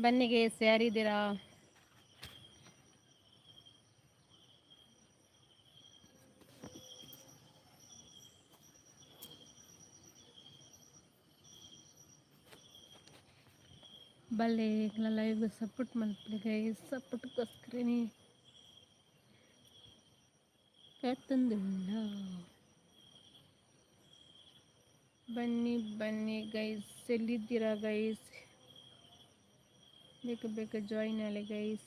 ಬನ್ನಿ ಗೈಸ್, ಯಾರಿದ್ದೀರಾ? ಬಲ್ಲೆ live support ಮಾಡ್ತೀವಿ ಗೈಸ್. ಸಪೋರ್ಟ್ಗೋಸ್ಕರನೇ ಕಾತಂದಿಲ್ಲ. ಬನ್ನಿ ಬನ್ನಿ ಗೈಸ್, ಎಲ್ಲಿದ್ದೀರಾ ಗೈಸ್? ಬೇಗ ಜಾಯಿನ್ ಆಗಿ ಗೈಸ್.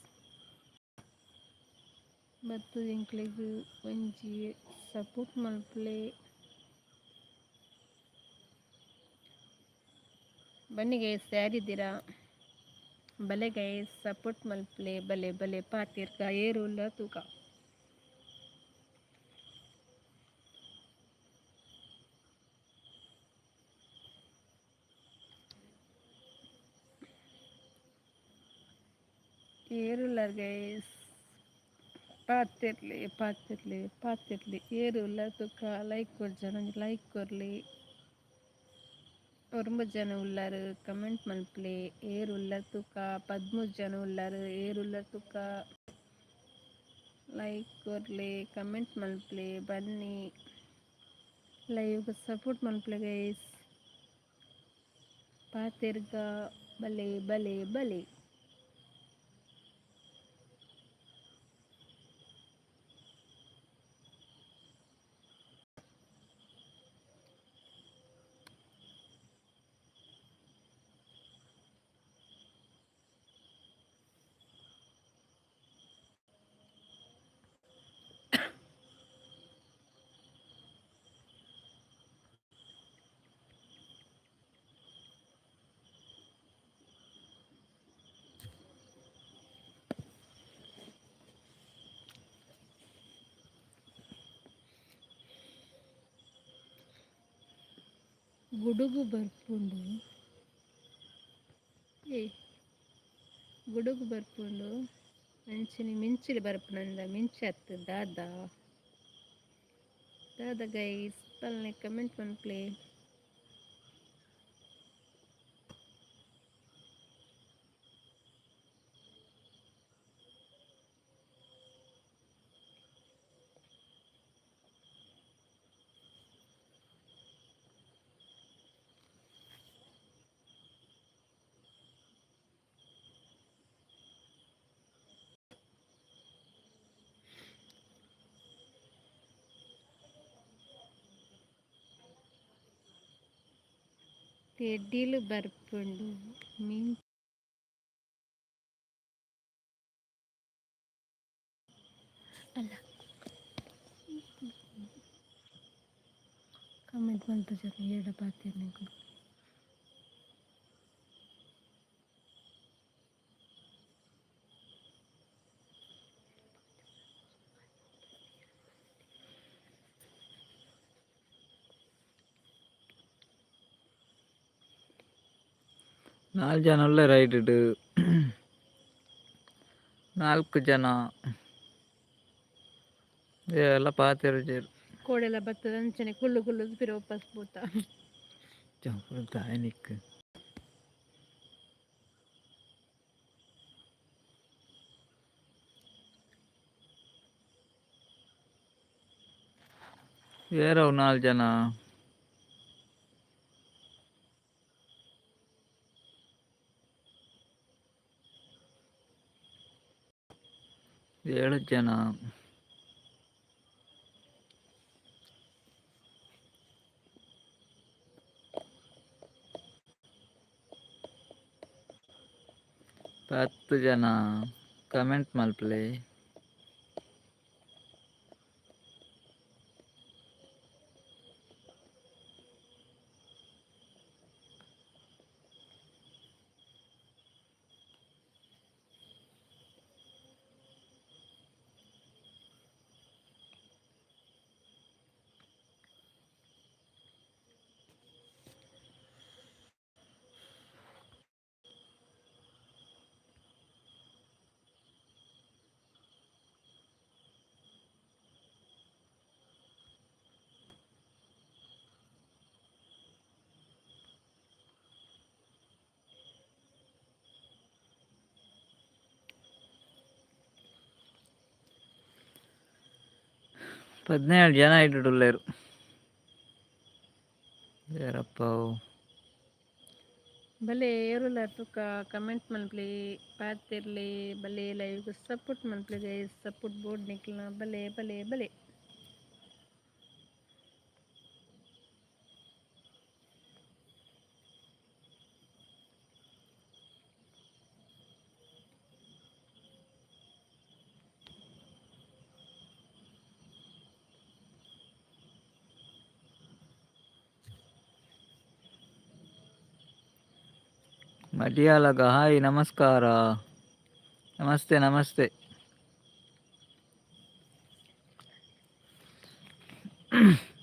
ಮತ್ತು ಇಂಕ್ಲಿಗೆ ಒಂಜಿ ಸಪೋರ್ಟ್ ಮಲ್ಪಲೆ. ಬನ್ನಿ ಗೈಸ್, ಯಾರಿದ್ದೀರಾ? ಬಲೆ ಗೈಸ್, ಸಪೋರ್ಟ್ ಮಲ್ಪಲೆ. ಬಲೆ ಬಲೆ ಪಾತಿರ್ಕ ಏರುಲ್ಲ ತೂಕ. ಏರುಲ್ಲರ್ ಗೈಸ್, ಪಾತಿರ್ಲಿ ಏರುಲ್ಲ ತೂಕ. ಲೈಕ್ ಕೊಡ್ಜ, ನಂಗೆ ಲೈಕ್ ಕೊರ್ಲಿ. ಒರ್ಮು ಜನ ಉಳ್ಳಾರು ಕಮೆಂಟ್ ಮಲ್ಪಲೆ. ಏರುಲ್ಲ ತೂಕ. 13 ಜನ ಉಳ್ಳಾರು. ಏರುಲ್ಲ ತೂಕ. ಲೈಕ್ ಕೊರ್ಲಿ, ಕಮೆಂಟ್ ಮಲ್ಪಲೆ. ಬನ್ನಿ ಲೈವ್ಗೆ ಸಪೋರ್ಟ್ ಮಲ್ಪಲೆ ಗೈಸ್. ಪಾತಿರ್ಗ ಬಲೆ ಬಲೆ ಬಲೆ. ಗುಡುಗು ಬರ್ಪುಂಡು. ಗುಡುಗು ಬರ್ಪುಂಡು. ಅಂಚಿನಿ ಮಿಂಚಿಲು ಬರ್ಪುನಂದ ಮಿಂಚಿ ಹತ್ತು ದಾದ ಗೈಸ್. ಪಲ್ಲೆ ಕಮೆಂಟ್ ಮನ್ಪ್ಲೆ. ಎಡ್ಡಿಲು ಬರ್ಪುಂಡು. ಅಲ್ಲ ಕಮೆಂಟ್ ಬಂತು ಜನ ಏಡ ಪಾತಿರ್ನೆ. ನಾಲ್ಕು ಜನ ಒಳ್ಳೆ ರೈಟ್. 4 ಜನ ಎಲ್ಲ ಪಾತಿರ್ಜೇರು. ಕೋಡೆಲ್ಲ ಬರ್ತದ ಅಂಚನೆ ಕುಳ್ಳು ಫಿರ ವಾಪಸ್ ಪೋತ. ತಾಯನಿಕ್ ಏರವು 4 ಜನ. ಏಳು ಜನ. ಹತ್ತು ಜನ ಕಮೆಂಟ್ ಮಲ್ಪಲೆ. 17 ಜನ ಇಡುಳ್ಳೇರು ಯಾರಪ್ಪ ಅವು? ಭಲೆ ಏರುಲ್ಲ ತುಕ ಕಮೆಂಟ್ ಮಲ್ಪ್ಲಿ ಪಾತಿರ್ಲಿ ಭಲೆ ಲೈವ್ ಸಪೋರ್ಟ್ ಮಲ್ಪ್ಲಿ ಗೈಸ್ ಸಪೋರ್ಟ್ ಬೋರ್ಡ್ ನಿಕ್ಲ ಭಲೆ ಭಲೆ ಭಲೆ ಮಡಿಯಾಲಗ ಹಾಯ್ ನಮಸ್ಕಾರ. ನಮಸ್ತೆ ನಮಸ್ತೆ.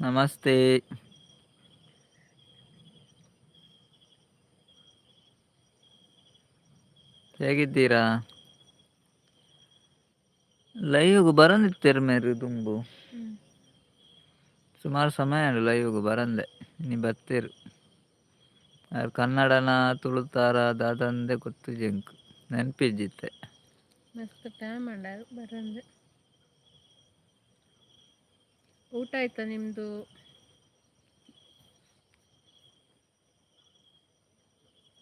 ನಮಸ್ತೆ. ಹೇಗಿದ್ದೀರಾ? ಲೈವ್ಗೆ ಬರಂದಿತ್ತೇರು ಮೇರು ತುಂಬು ಸುಮಾರು ಸಮಯ ಲೈವ್ಗೆ ಬರಂದೆ ನೀ ಬರ್ತೀರು ಅವ್ರು ಕನ್ನಡನ ತುಳುತಾರ ದಾದಂದೆ ಗೊತ್ತು ಜಂಕ್ ನೆನಪಿದ್ದಿತ್ತೆ ಮಸ್ತ್ ಟೈಮ್ ಮಾಡಾರು ಬರಂದೆ. ಊಟ ಆಯ್ತಾ ನಿಮ್ಮದು?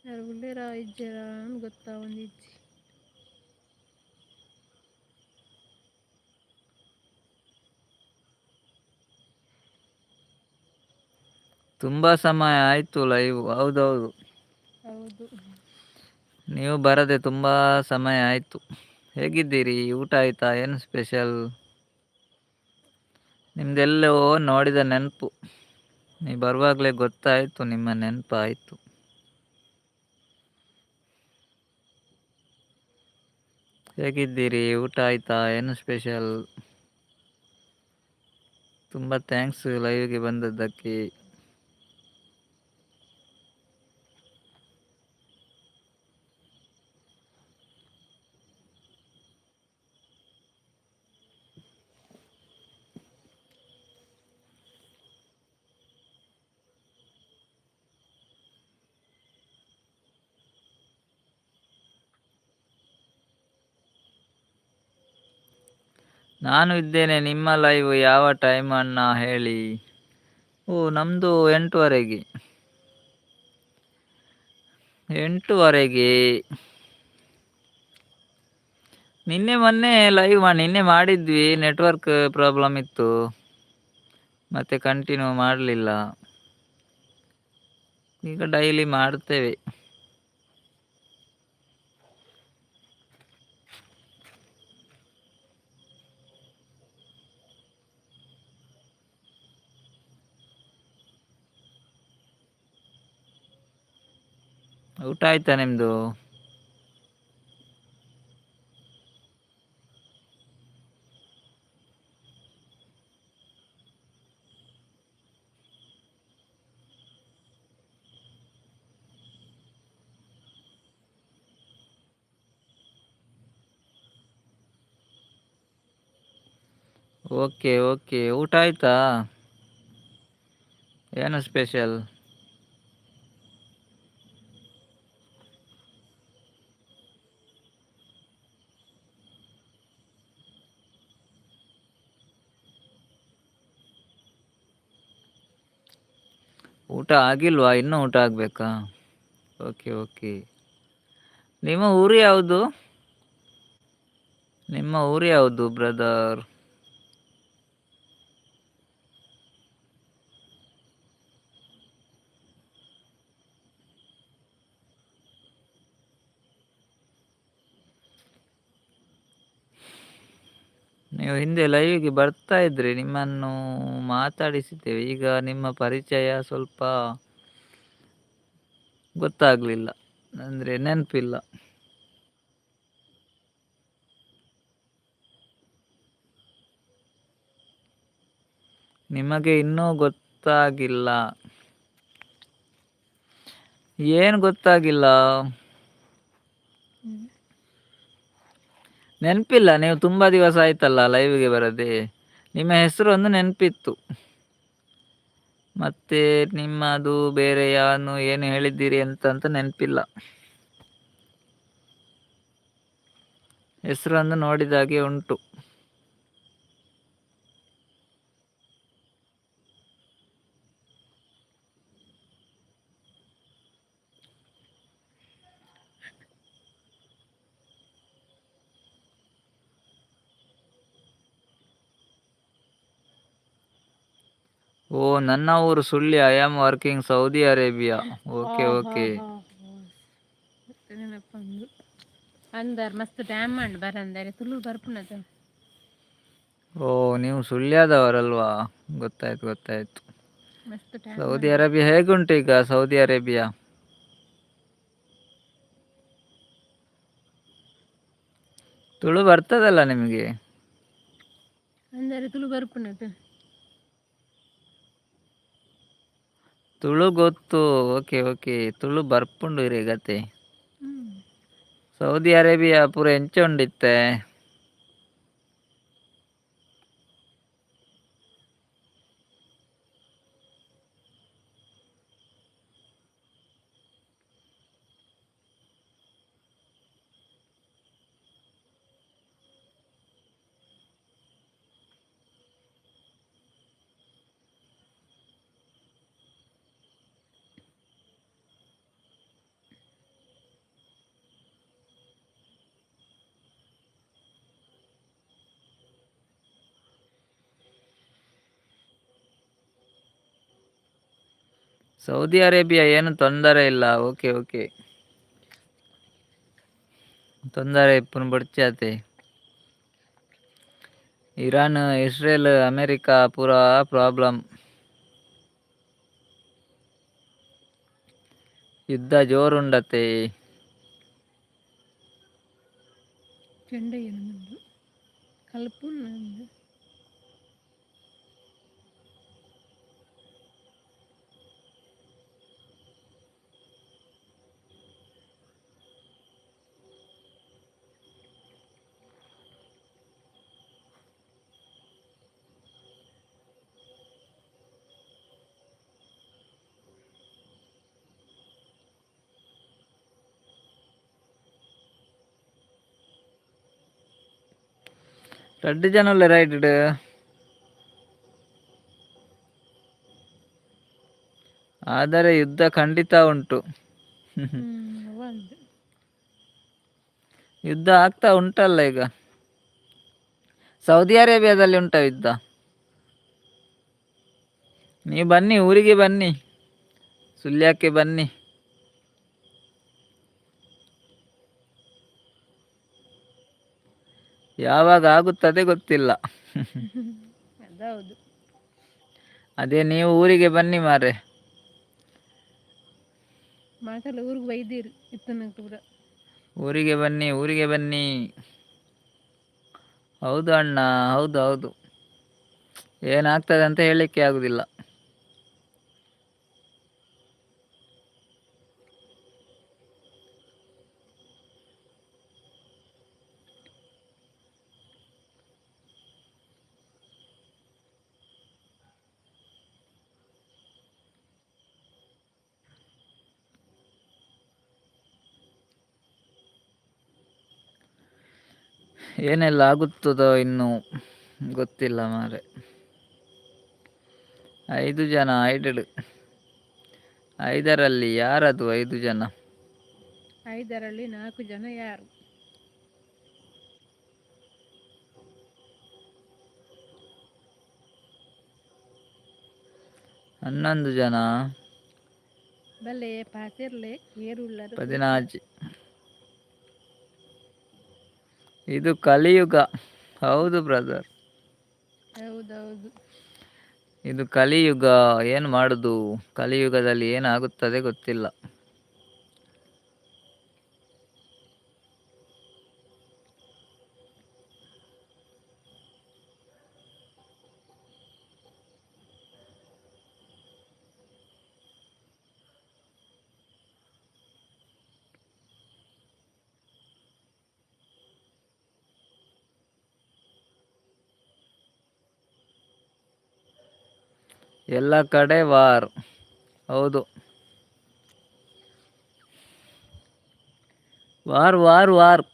ಯಾರು ಉಳ್ಳೇರ ಇಜ್ಜರ ಗೊತ್ತಾ ಒಂದು ಇಜ್ಜಿ. ತುಂಬ ಸಮಯ ಆಯಿತು ಲೈವ್. ಹೌದೌದು, ಹೌದು. ನೀವು ಬರದೆ ತುಂಬ ಸಮಯ ಆಯಿತು. ಹೇಗಿದ್ದೀರಿ? ಊಟ ಆಯಿತಾ? ಏನು ಸ್ಪೆಷಲ್? ನಿಮ್ದೆಲ್ಲೋ ನೋಡಿದ ನೆನಪು. ನೀವು ಬರುವಾಗಲೇ ಗೊತ್ತಾಯಿತು ನಿಮ್ಮ ನೆನಪಾಯಿತು. ಹೇಗಿದ್ದೀರಿ? ಊಟ ಆಯಿತಾ? ಏನು ಸ್ಪೆಷಲ್? ತುಂಬ ಥ್ಯಾಂಕ್ಸ್ ಲೈವ್ಗೆ ಬಂದದ್ದಕ್ಕೆ. ನಾನು ಇದ್ದೇನೆ. ನಿಮ್ಮ ಲೈವ್ ಯಾವ ಟೈಮ್ ಅಣ್ಣ ಹೇಳಿ? ನಮ್ಮದು 8ವರೆಗೆ. 8ವರೆಗೆ. ಮೊನ್ನೆ ಲೈವ್ ನಿನ್ನೆ ಮಾಡಿದ್ವಿ, ನೆಟ್ವರ್ಕ್ ಪ್ರಾಬ್ಲಮ್ ಇತ್ತು, ಮತ್ತೆ ಕಂಟಿನ್ಯೂ ಮಾಡಲಿಲ್ಲ. ಈಗ ಡೈಲಿ ಮಾಡ್ತೇವೆ. ಊಟ ಆಯ್ತಾ ನಿಮ್ಮದು? Okay okay. ಊಟ ಆಯ್ತಾ? ಏನು ಸ್ಪೆಷಲ್? ಊಟ ಆಗಿಲ್ವಾ? ಇನ್ನೂ ಊಟ ಆಗಬೇಕಾ? Okay okay. ನಿಮ್ಮ ಊರು ಯಾವುದು? ನಿಮ್ಮ ಊರು ಯಾವುದು ಬ್ರದರ್? ನೀವು ಹಿಂದೆ ಲೈವ್ಗೆ ಬರ್ತಾ ಇದ್ರಿ, ನಿಮ್ಮನ್ನು ಮಾತಾಡಿಸಿದ್ದೇವೆ. ಈಗ ನಿಮ್ಮ ಪರಿಚಯ ಸ್ವಲ್ಪ ಗೊತ್ತಾಗಲಿಲ್ಲ, ಅಂದರೆ ನೆನಪಿಲ್ಲ. ನಿಮಗೆ ಇನ್ನೂ ಗೊತ್ತಾಗಿಲ್ಲ? ಏನು ಗೊತ್ತಾಗಿಲ್ಲ? ನೆನಪಿಲ್ಲ? ನೀವು ತುಂಬ ದಿವಸ ಆಯ್ತಲ್ಲ ಲೈವ್ಗೆ ಬರದೆ. ನಿಮ್ಮ ಹೆಸರು ಒಂದು ನೆನಪಿತ್ತು, ಮತ್ತೆ ನಿಮ್ಮದು ಬೇರೆ ಏನು ಹೇಳಿದ್ದೀರಿ ಅಂತ ನೆನಪಿಲ್ಲ. ಹೆಸರನ್ನು ನೋಡಿದಾಗೆ ಉಂಟು. ಓ, ನನ್ನ ಊರು Sullia. I am working Saudi Arabia. Okay ಹಾ ಓಕೆ. ಹಾ ನೆನಪಂದು ಅಂದರ್ ಮಸ್ತ್ ಡ್ಯಾಮ್ ಮಾಡಿ ಬರಂದರೆ ತುಳು ಬರ್ಪುನದ. ಓ, ನೀವು ಸುಳ್ಯದವರಲ್ವಾ? ಗೊತ್ತಾಯ್ತು ಗೊತ್ತಾಯ್ತು. ಮಸ್ತ್ ಡ್ಯಾಮ್ ಸೌದಿ ಮಂಡೆ. ಅರೇಬಿಯಾ ಹೇಗುಂಟು ಈಗ? ಸೌದಿ ಅರೇಬಿಯಾ ತುಳು ಬರ್ತದಲ್ಲ ನಿಮಗೆ? ಅಂದರೆ ತುಳು ಬರ್ಪುನದು. ತುಳು ಗೊತ್ತು. ಓಕೆ ಓಕೆ, ತುಳು ಬರ್ಪುಂಡು ಗತೆ. ಸೌದಿ ಅರೇಬಿಯಾ ಪೂರ ಎಂಚ ಉಂಡಿತ್ತೆ. ಸೌದಿ ಅರೇಬಿಯಾ ಏನು ತೊಂದರೆ ಇಲ್ಲ. ಓಕೆ ಓಕೆ, ತೊಂದರೆ ಇಪ್ಪುನು ಬಡ್ಚಾತೆ. ಇರಾನ್, ಇಸ್ರೇಲ್, ಅಮೇರಿಕಾ ಪೂರಾ ಪ್ರಾಬ್ಲಮ್. ಯುದ್ಧ ಜೋರುಂಡತೆ. ಚೆಂಡ ಏನು ಕಲ್ಪು ரெண்டு ஜன்னல் ரைட்டு. ಆದರೆ ಯುದ್ಧ ಖಂಡಿತ ಉಂಟು. ಒಂದು ಯುದ್ಧ ಆಗ್ತಾ ಉಂಟಲ್ಲ ಈಗ. ಸೌದಿ ಅರೇಬಿಯಾದಲ್ಲಿ ಉಂಟ ಯುದ್ಧ. ನೀವು ಬನ್ನಿ, ಊರಿಗೆ ಬನ್ನಿ, ಸುಳ್ಯಕ್ಕೆ ಬನ್ನಿ. ಯಾವಾಗ ಆಗುತ್ತದೆ ಗೊತ್ತಿಲ್ಲ. ಅದೌದು. ಅದೇ ನೀವು ಊರಿಗೆ ಬನ್ನಿ ಮಾರೆ. ಮಾಕಲ್ಲ ಊರಿಗೆ ಬೈದೀರು ಇತ್ತನ ಕೂಡ. ಊರಿಗೆ ಬನ್ನಿ, ಊರಿಗೆ ಬನ್ನಿ. ಹೌದು ಅಣ್ಣ, ಹೌದು ಹೌದು. ಏನಾಗ್ತದೆ ಅಂತ ಹೇಳಲಿಕ್ಕೆ ಆಗುದಿಲ್ಲ. ಏನೆಲ್ಲ ಆಗುತ್ತದೋ ಇನ್ನು ಗೊತ್ತಿಲ್ಲ ಮಾರೆ. 5 ಜನ ಐಡಡ್. 5ರಲ್ಲಿ ಯಾರದು 5 ಜನ? 5ರಲ್ಲಿ 4 ಜನ ಯಾರು? ಹನ್ನೊಂದು ಜನ. ಬಲೆ ಪಾತಿರ್ಲೆ ಏರುಳ್ಳರು 14. ಇದು ಕಲಿಯುಗ. ಹೌದು ಬ್ರದರ್, ಹೌದೌದು. ಇದು ಕಲಿಯುಗ. ಏನು ಮಾಡುದು? ಕಲಿಯುಗದಲ್ಲಿ ಏನಾಗುತ್ತದೆ ಗೊತ್ತಿಲ್ಲ. ಎಲ್ಲ ಕಡೆ ವಾರ್. ಹೌದು, ವಾರ್ ವಾರ್ ವಾರ್.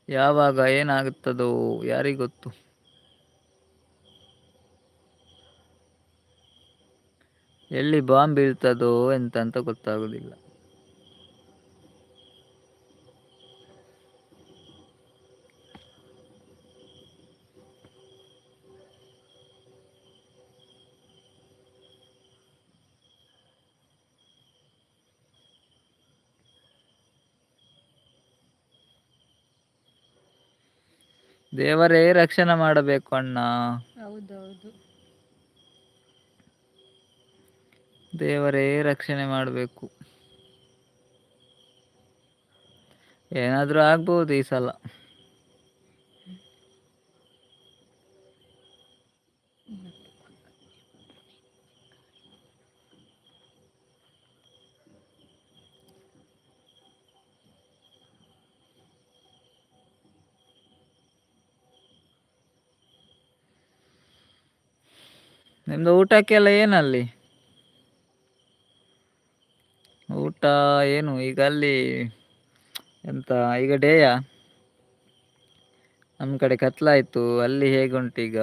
ಯಾವಾಗ ಏನಾಗುತ್ತದೋ ಯಾರಿಗೊತ್ತು. ಎಲ್ಲಿ ಬಾಂಬ್ ಬೀಳ್ತದೋ ಎಂತ ಗೊತ್ತಾಗುದಿಲ್ಲ. ದೇವರೇ ರಕ್ಷಣೆ ಮಾಡಬೇಕು ಅಣ್ಣ. ಹೌದೌದು. ದೇವರೇ ರಕ್ಷಣೆ ಮಾಡಬೇಕು. ಏನಾದರೂ ಆಗ್ಬೋದು ಈ ಸಲ. ನಿಮ್ದು ಊಟಕ್ಕೆಲ್ಲ ಏನಲ್ಲಿ? ಊಟ ಏನು ಈಗ ಅಲ್ಲಿ ಎಂತ ಈಗ ಡೇಯಾ? ನಮ್ಮ ಕಡೆ ಕತ್ಲಾಯ್ತು. ಅಲ್ಲಿ ಹೇಗುಂಟು ಈಗ?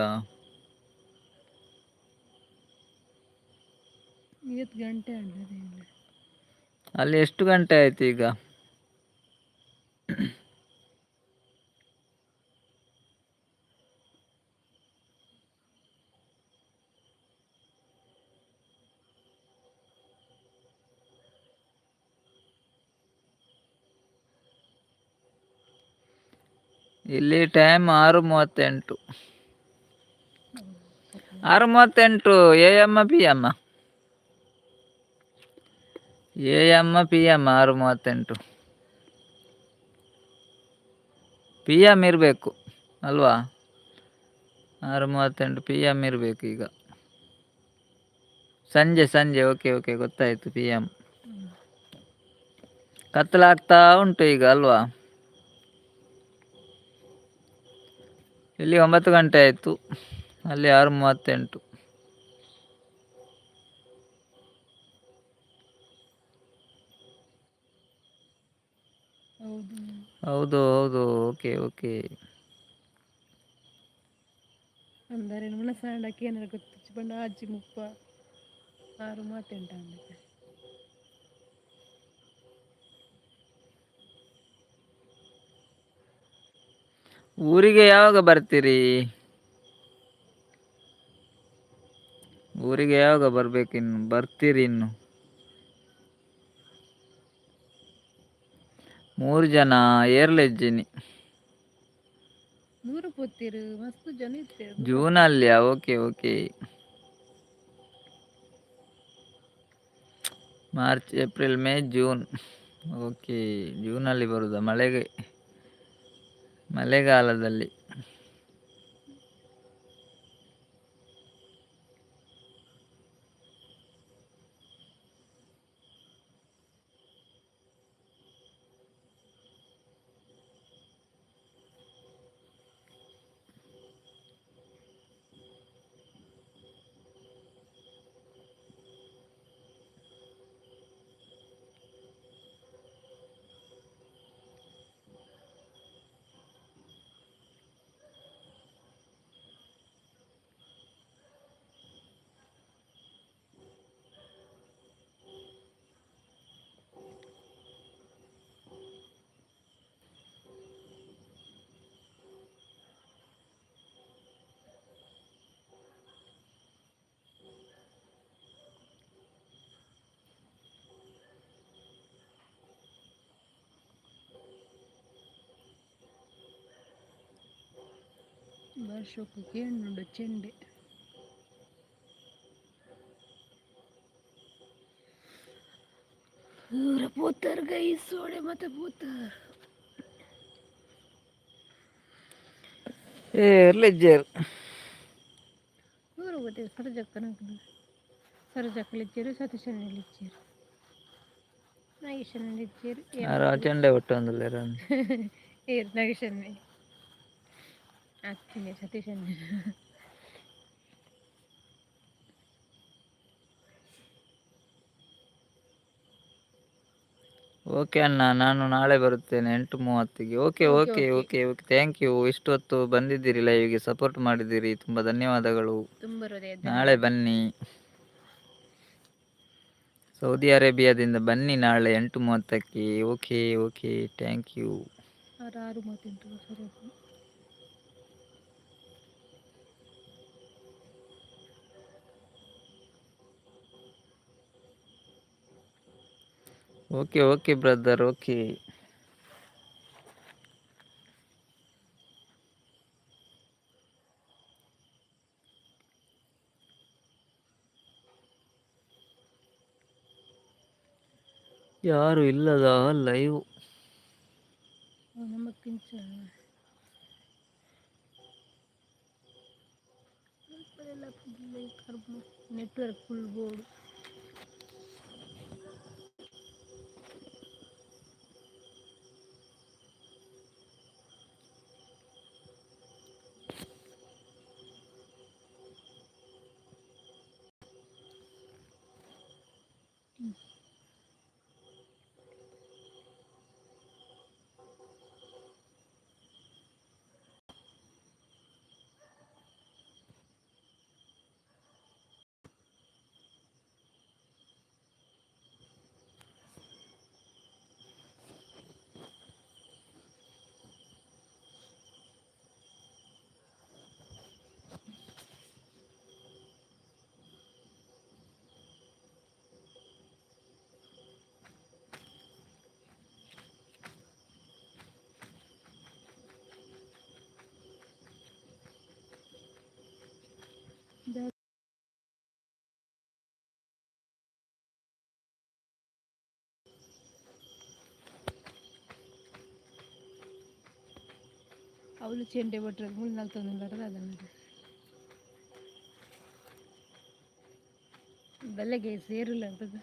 8 ಗಂಟೆ ಆಗಿದೆ. ಅಲ್ಲಿ ಎಷ್ಟು ಗಂಟೆ ಆಯ್ತು ಈಗ? ಇಲ್ಲಿ time 6:38. 6:38 AM PM? AM PM 6:38 PM ಇರಬೇಕು ಅಲ್ವಾ? 6:38 PM ಇರಬೇಕು ಈಗ. ಸಂಜೆ ಓಕೆ ಗೊತ್ತಾಯ್ತು. PM ಕತ್ತಲಾಗ್ತಾ ಉಂಟು ಈಗ ಅಲ್ವಾ? ಇಲ್ಲಿ 9 ಗಂಟೆ ಆಯಿತು, ಅಲ್ಲಿ 6:38. ಹೌದು. ಓಕೆ. ಅಂದರೆ ಮುನಸಾಂಡಕ್ಕೆ ಏನಾರು ಗೊತ್ತಿಚ್ಚು ಬಂಡ ಅಜ್ಜಿ ಮುಪ್ಪ 6:38 ಆಗಿದೆ. ಊರಿಗೆ ಯಾವಾಗ ಬರ್ತೀರಿ? ಊರಿಗೆ ಯಾವಾಗ ಬರ್ಬೇಕಿನ್ನು? ಬರ್ತೀರಿ ಇನ್ನು? 3 ಜನ ಏರ್ಲೆಜ್ಜಿನಿ. 3 ಪೋತಿರು ಮಸ್ತ್ ಜನ ಇರ್ತೇವೆ. ಜೂನಲ್ಲಿಯಾ? Okay. March April May June. Okay, ಜೂನಲ್ಲಿ ಬರುದಾ? ಮಳೆಗಾಲದಲ್ಲಿ. ವರ್ಷಕ್ಕೆ ಕೇಳುಂಡು ಚೆಂಡೆ. ಊರ ಪೋತರ್ ಗೈ ಸೋಡೆ ಮತ್ತೆ ಪೋತರ್ ಏರ್ಲೆಜ್ಜೇರು ಊರು ಗೊತ್ತಿದೆ. ಸರ್ಜಕ್ಕಲಿಚ್ಚೇರು ಸತೀಶನಲ್ಲಿಚ್ಚೇರು ನಾಗೇಶನಲ್ಲಿಚ್ಚೇರು ಚೆಂಡೆ ಒಟ್ಟೊಂದುಲ್ಲ ಏರು ನಾಗೇಶನ್ನೇ ಅಚ್ಚಿನಿ ಸತೀಶನ್ನೇ. ಓಕೆ ಅಣ್ಣ, ನಾನು ನಾಳೆ ಬರುತ್ತೇನೆ 8:30ಗೆ. ಓಕೆ. Thank you. ಇಷ್ಟು ಹೊತ್ತು ಬಂದಿದ್ದೀರಿ, ಲೈವ್ಗೆ ಸಪೋರ್ಟ್ ಮಾಡಿದ್ದೀರಿ, ತುಂಬ ಧನ್ಯವಾದಗಳು. ನಾಳೆ ಬನ್ನಿ, ಸೌದಿ ಅರೇಬಿಯಾದಿಂದ ಬನ್ನಿ ನಾಳೆ 8:30ಕ್ಕೆ. ಓಕೆ. Thank you. 6:38 ಸರಿ. Okay brother. ಓಕೆ. ಯಾರು ಇಲ್ಲದ ಲೈವ್. ನಮಕ್ಕಿಂತ ನೆಟ್ವರ್ಕ್ ಫುಲ್ ಬೋರ್ಡ್. ಅವಳು ಚೆಂಡೆ ಬಿಟ್ರೆ ಮುಳ್ಳು ತಂದು ಅದನ್ನು ಬೆಲೆಗೆ ಸೇರಿಲ್ಲ ಅಂತದ್ದು.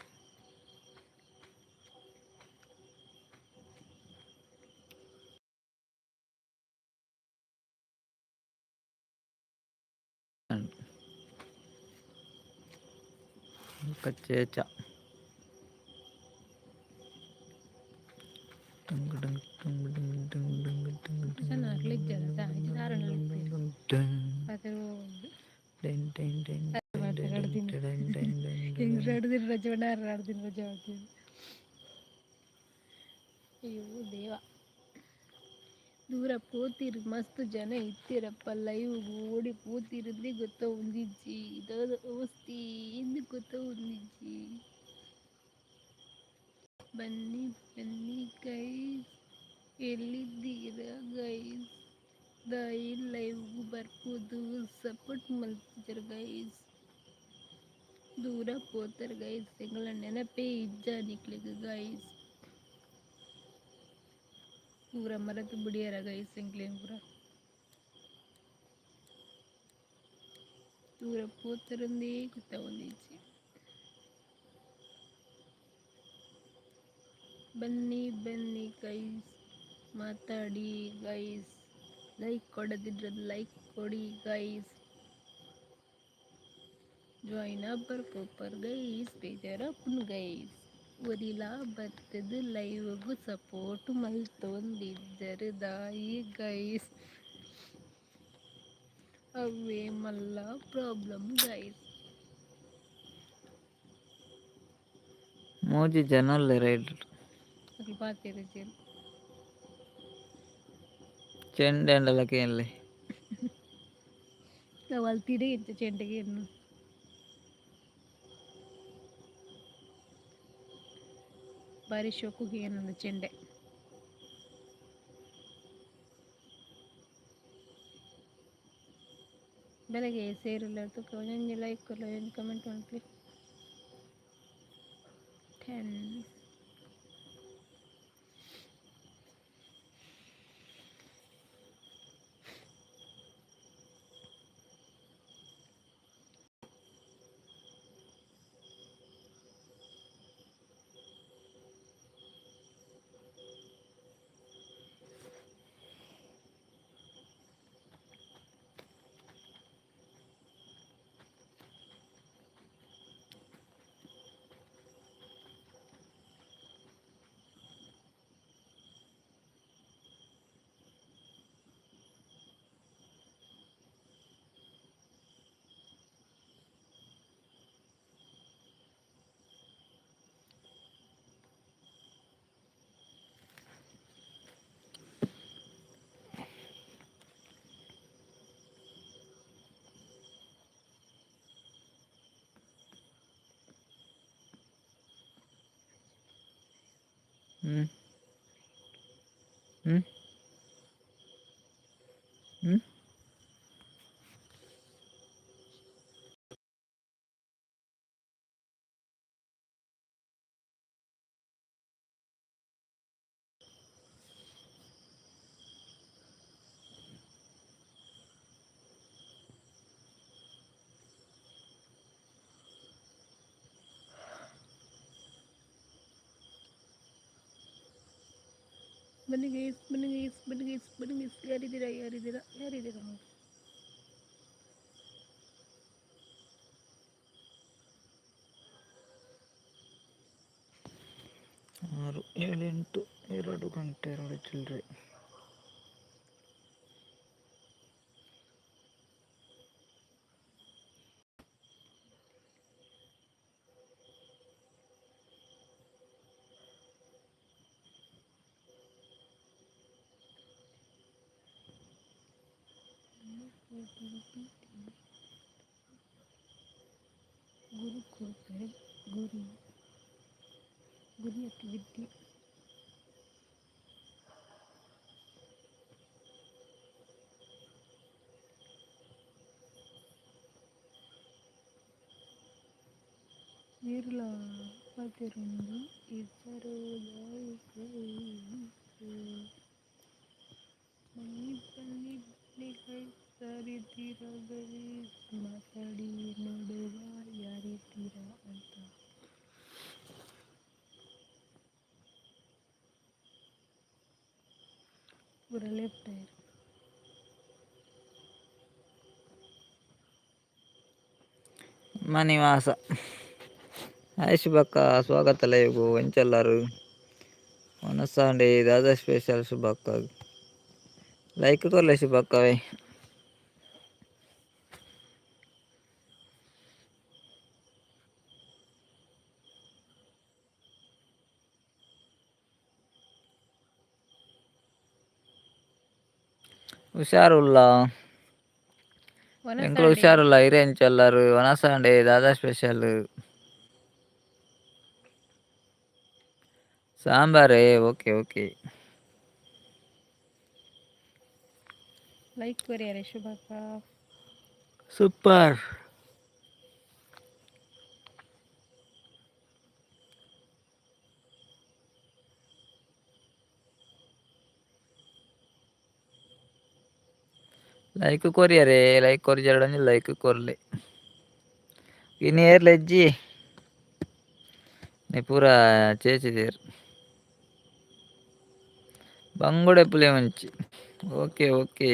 ಕಚ್ಚೇಚ ಅಯ್ಯೋ ದೇವ, ದೂರ ಪೋತಿರ್ ಮಸ್ತ್ ಜನ ಇತ್ತಿರಪ್ಪ ಲೈವ್ ಓಡಿ ಪೋತಿರದ್ದೇ ಗೊತ್ತ ಒಂದಿಜ್ಜಿ ಇದಾದ ಅವಸ್ಥೆ ಎಂದು ಗೊತ್ತ ಒಂದಿಜ್ಜಿ. ಬನ್ನಿ ಬನ್ನಿ ಗೈಸ್, ಎಲ್ಲಿದ್ದೀರಾ ಗೈಸ್? ದಯ ಲೈವ್ಗೂ ಬರ್ಬೋದು, ಸಪೋರ್ಟ್ ಮಲ್ತಿದ್ದಾರೆ ಗೈಸ್. ದೂರ ಪೋತಾರೆ ಗೈಸ್, ಎಂಗಳ ನೆನಪೇ ಇಜ್ಜ ನಿಕ್ಲಿಗೆ ಗೈಸ್. ಪೂರ ಮರೆತು ಬಿಡಿಯಾರ ಗೈಸ್ ಎಂಗ್ಲೇನ್ ಪೂರ. ದೂರ ಪೋತರಂದೇ ಗೊತ್ತ ಒಂದಿಜ್ಜಿ. ಬನ್ನಿ ಬನ್ನಿ ಗೈಸ್, ಮಾತಾಡಿ ಗೈಸ್. ಲೈಕ್ ಕೊಡದಿದ್ರೆ ಲೈಕ್ ಕೊಡಿ ಗೈಸ್. ಜಾಯಿನ್ ಅಪ್ಪರ್ ಪೂಪರ್ ಗೈಸ್, ಬೇಜಾರಪ್ಪನ್ ಗೈಸ್. ಒರಿಲಾ ಬರ್ತದ ಲೈವ್ಗೂ ಸಪೋರ್ಟ್ ಮಲ್ತೊಂದಿದ್ದರ ದಾಯಿ ಗೈಸ್. ಅವೇ ಮಲ್ಲ ಪ್ರಾಬ್ಲಮ್ ಗೈಸ್. ಮೋದಿ ಜನಲ್ಲ ರೈಡರ್ ಅದು ಪಾತಿರ ಜೇನು ಚೆಂಡೆ ಅಂಡಲಕ್ಕೆ ಏನ್ಲೆ ನಾವು ಅಲ್ತಿಡೆ ಇತ್ತು ಚೆಂಡೆಗೆ ಇನ್ನು ಬಾರಿ ಶೋಕುಗೆ ಏನೊಂದು ಚೆಂಡೆ. ಬೆಳಗ್ಗೆ ಸೇರಿಲ್ಲ ತುಕ ಒಂಜೊಂಜಿ ಲೈಕ್ ಕೊಲ್ಲ ಒಂಜೊಂಜಿ ಕಮೆಂಟ್ ಮಾಡ್ಲಿ 10. ಹ್ಞೂ ಹ್ಞೂ ಹ್ಞೂ ಬನ್ನಿ ಗೈಸ್, ಬನ್ನಿ ಗೈಸ್, ಬನ್ನಿ ಗೈಸ್, ಬನ್ನಿ ಗೈಸ್. ಯಾರಿದ್ದೀರಾ ಯಾರಿದ್ದೀರಾ ಯಾರಿದ್ದೀರಾ? 6, 7, 8, 2 ಗಂಟೆ 2 ಚಿಲ್ಲರೆ. ಗುರು ಕೃಪೆ, ಗುರಿ ಗುರಿಯಕ್ಕೆ ವಿದ್ಯೆ. వీరుల పతిరుండు ఇద్దరు ಸರಿದಿರಗಲಿ ಮಾತಾಡಿ ನೋಡುವ ಯಾರಿದ್ದೀರ ಅಂತ. ಪೂರ ಲೆಫ್ಟ್ ಟೈರ್. ಮನಿವಾಸ ಹಾಯ್ ಶುಭಕ್ಕ, ಸ್ವಾಗತ ಲೈವ್ಗೂ ಎಂಚೆಲ್ಲರು ಮನಸ್ಸಾಂಡೆ ದಾದಾ ಸ್ಪೆಷಲ್ ಶುಭಕ್ಕ ಲೈಕ್ ಕೊರ್ಲೆ ಶುಭಕ್ಕವೇ. ಹುಷಾರುಲ್ಲ ಎಂಕ್ಲು ಹುಷಾರುಲ್ಲ ಇರೆಂಚೆಲ್ಲರು ವನಸಾಂಡೆ ದಾದಾ ಸ್ಪೆಷಲ್ ಸಾಂಬಾರೇ. ಓಕೆ ಓಕೆ, ಲೈಕ್ ಕೊರಿಯರೆ ಶುಭಕ್ಕ. ಸೂಪರ್. ಲೈಕ್ ಕೊರಿಯರೆ, ಲೈಕ್ ಕೊರಿ ಜರಡನಿ ಲೈಕ್ ಕೊರ್ಲೆ ಇನಿ ಏರ್ಲೆಜ್ಜಿ ನೀ ಪೂರ ಚೇಚಿದೇರ್ ಬಂಗುಡೆ ಪುಲಿ ಮುಂಚಿ. ಓಕೆ ಓಕೆ,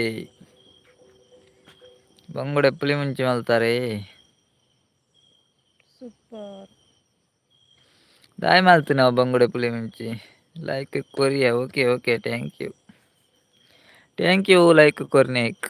ಬಂಗುಡೆ ಪುಲಿ ಮುಂಚಿ ಮಲ್ತಾರೆ. ಸೂಪರ್. ದಾಯ್ ಮಾಲ್ತು ನಾವು ಬಂಗುಡೆ ಪುಲಿ ಮುಂಚಿ ಲೈಕ್ ಕೊರಿಯ. Okay okay, thank you thank you like ಕೊರ್ನೇಕ್.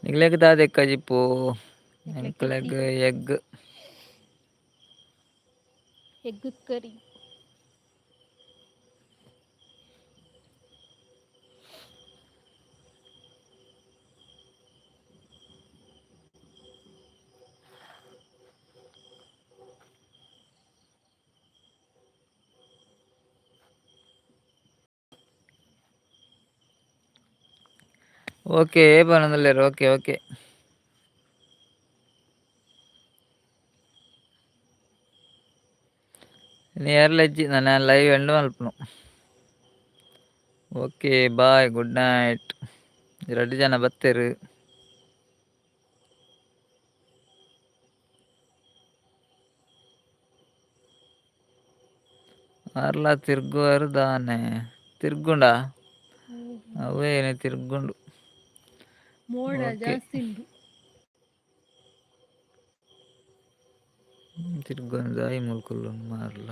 ನಿಗ್ಲೆಗ್ ದಾದೆ ಕಜಿಪು ಎಂಕ್ಲೆಗ್ ಎಗ್ ಎಗ್ ಕರಿ. ಓಕೆ ಬನದಲ್ಲೇರು. ಓಕೆ ಓಕೆ, ನೀ ಏರ್ಲೆಜ್ಜಿ ನಾನು ಲೈವ್ ಎಂಡ್ ಮಲ್ಪನು. Okay bye, good night. 2 ಜನ ಬತ್ತೇರು. ಅರ್ಲ ತಿರ್ಗುವರು ದಾನೆ ತಿರ್ಗುಂಡ ಅವೇನೆ ತಿರ್ಗುಂಡು ಮೋಡ ಜಾಸ್ತಿ ಉಂಟು. ತಿರ್ಗೊಂಡು ದಾಯಿ ಮುಲ್ಕುಲ್ಲು ಮಾರ್ಲ